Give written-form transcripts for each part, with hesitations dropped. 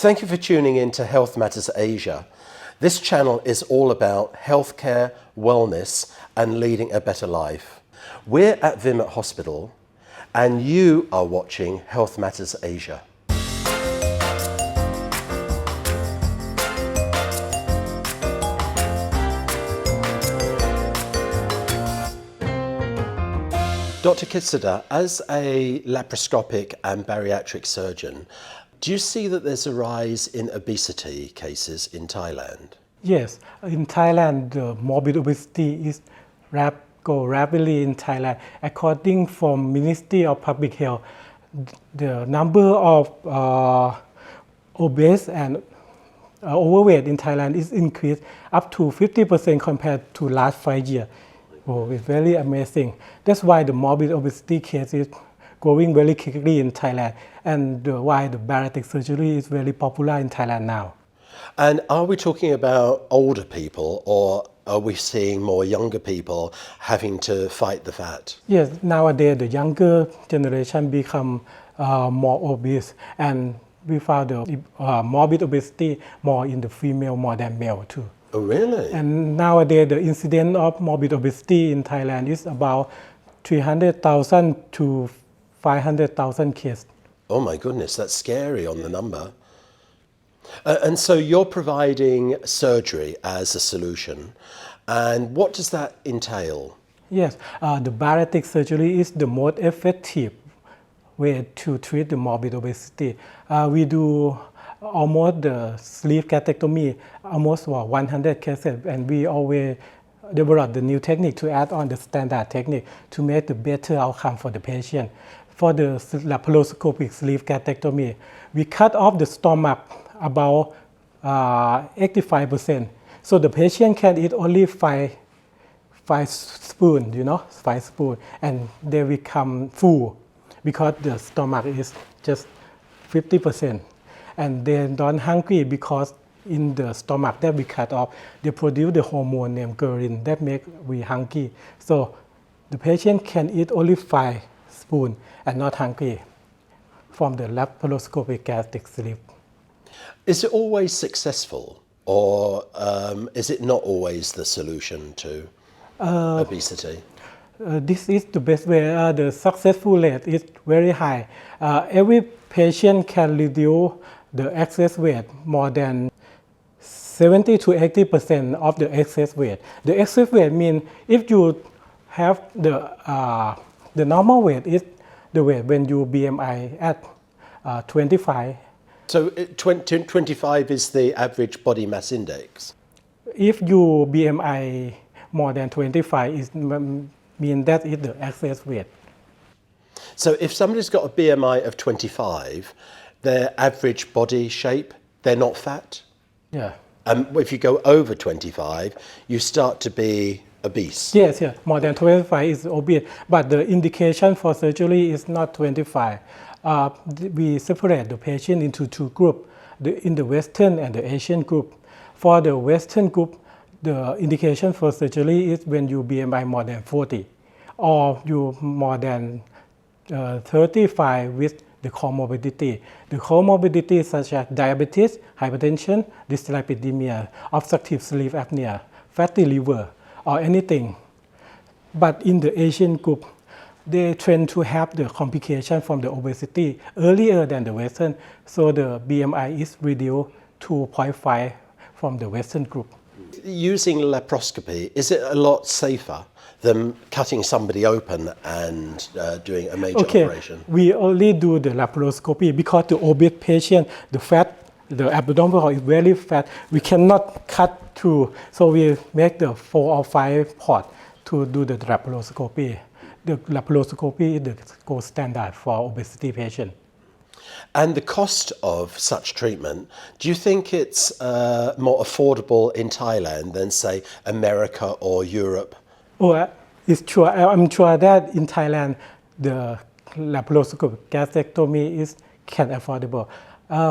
Thank you for tuning in to Health Matters Asia. This channel is all about healthcare, wellness, and leading a better life. We're at ViMUT Hospital, and you are watching Health Matters Asia. Dr. Kritsada, as a laparoscopic and bariatric surgeon, do you see that there's a rise in obesity cases in Thailand? Yes, in Thailand, the morbid obesity is go rapidly in Thailand. According from Ministry of Public Health, the number of obese and overweight in Thailand is increased up to 50% compared to last 5 years. Oh, it's very amazing. That's why the morbid obesity case is growing very quickly in Thailand, and why the bariatric surgery is very popular in Thailand now. And are we talking about older people, or are we seeing more younger people having to fight the fat? Yes, nowadays the younger generation become more obese, and we found the morbid obesity more in the female more than male too. Oh, really? And nowadays the incidence of morbid obesity in Thailand is about 300,000 to 500,000 cases. Oh my goodness, that's scary on the number. And so you're providing surgery as a solution. And what does that entail? Yes, the bariatric surgery is the most effective way to treat the morbid obesity. We do almost the sleeve gastrectomy, almost 100 cases, and we always develop the new technique to add on the standard technique to make the better outcome for the patient. For the laparoscopic sleeve gastrectomy, we cut off the stomach about 85%. So the patient can eat only five spoons, 5 spoons, and they become full because the stomach is just 50%. And they don't hungry because in the stomach that we cut off, they produce the hormone named ghrelin that make we hungry. So the patient can eat only 5 spoons and not hungry from the laparoscopic gastric sleeve. Is it always successful, or is it not always the solution to obesity? This is the best way. The successful rate is very high. Every patient can reduce the excess weight more than 70 to 80% of the excess weight. The excess weight means if you have the normal weight is the weight when you BMI at 25. So 25 is the average body mass index? If you BMI more than 25, it means that is the excess weight. So if somebody's got a BMI of 25, their average body shape, they're not fat? Yeah. If you go over 25, you start to be obese? Yes, more than 25 is obese, but the indication for surgery is not 25. We separate the patient into 2 groups, in the Western and the Asian group. For the Western group, the indication for surgery is when you BMI more than 40, or you more than 35 with the comorbidity. The comorbidity such as diabetes, hypertension, dyslipidemia, obstructive sleep apnea, fatty liver, or anything. But in the Asian group, they tend to have the complication from the obesity earlier than the Western, so the BMI is reduced to 0.5 from the Western group. Using laparoscopy, is it a lot safer than cutting somebody open and doing a major operation? We only do the laparoscopy because the obese patient, the abdominal is very fat. We cannot cut through, so we make the 4 or 5 port to do the laparoscopy. The laparoscopy is the gold standard for obesity patient. And the cost of such treatment, do you think it's more affordable in Thailand than, say, America or Europe? Oh, it's true. I'm sure that in Thailand, the laparoscopic gastrectomy can affordable.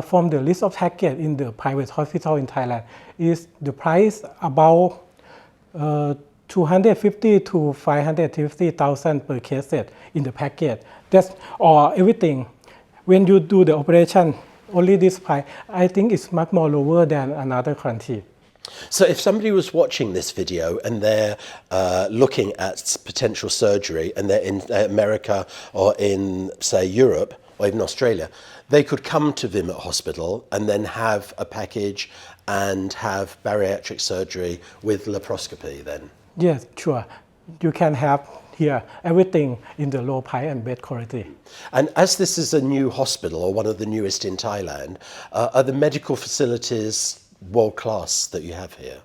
From the list of package in the private hospital in Thailand, is the price about 250 to 550,000 per case set in the package. That's all everything. When you do the operation, only this price. I think it's much more lower than another country. So if somebody was watching this video and they're looking at potential surgery and they're in America or in, say, Europe or even Australia, they could come to ViMUT Hospital and then have a package and have bariatric surgery with laparoscopy then? Yes, sure. You can have here everything in the low price and best quality. And as this is a new hospital, or one of the newest in Thailand, are the medical facilities world class that you have here?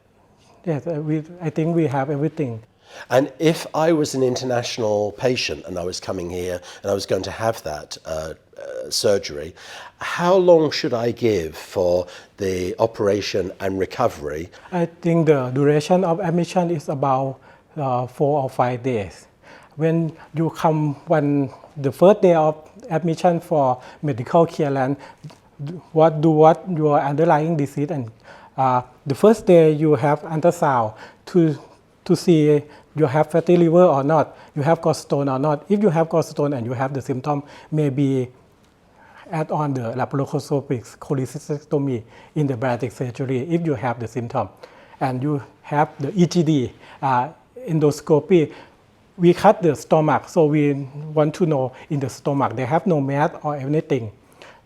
Yes, I think we have everything. And if I was an international patient and I was coming here and I was going to have that surgery, how long should I give for the operation and recovery? I think the duration of admission is about 4 or 5 days. When you come the first day of admission for medical care and what your underlying disease, and the first day you have ultrasound to see you have fatty liver or not, you have gallstone or not. If you have gallstone and you have the symptom, maybe add on the laparoscopic cholecystectomy in the bariatric surgery if you have the symptom. And you have the EGD, endoscopy. We cut the stomach, so we want to know in the stomach they have no mass or anything.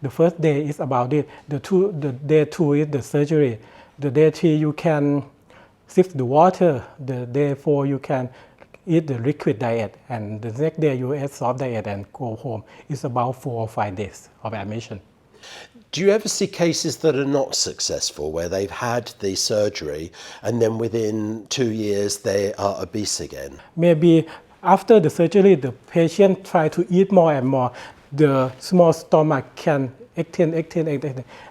The first day is about it. The day 2 is the surgery. The day 3 you can sift the water. The day 4 you can eat the liquid diet, and the next day you eat soft diet and go home. It's about 4 or 5 days of admission. Do you ever see cases that are not successful, where they've had the surgery and then within 2 years they are obese again? Maybe after the surgery, the patient try to eat more and more. The small stomach can extend,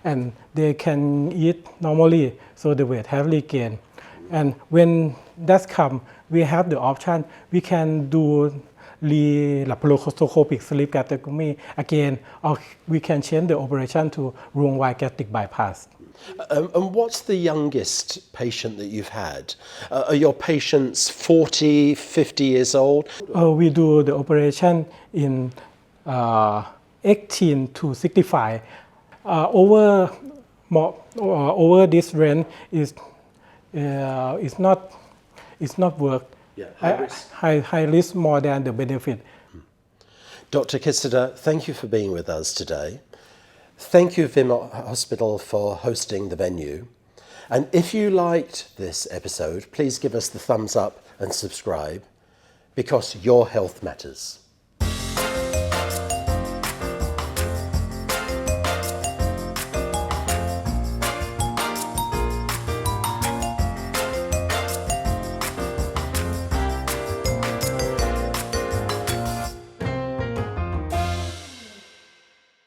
and they can eat normally, so the weight have regained. And when that comes, we have the option. We can do laparoscopic sleep gastrectomy again, or we can change the operation to room-wide gastric bypass. And what's the youngest patient that you've had? Are your patients 40, 50 years old? We do the operation in 18 to 65. Over this range is not work. Yeah, high risk more than the benefit. Dr. Kritsada, thank you for being with us today. Thank you, ViMUT Hospital, for hosting the venue. And if you liked this episode, please give us the thumbs up and subscribe, because your health matters.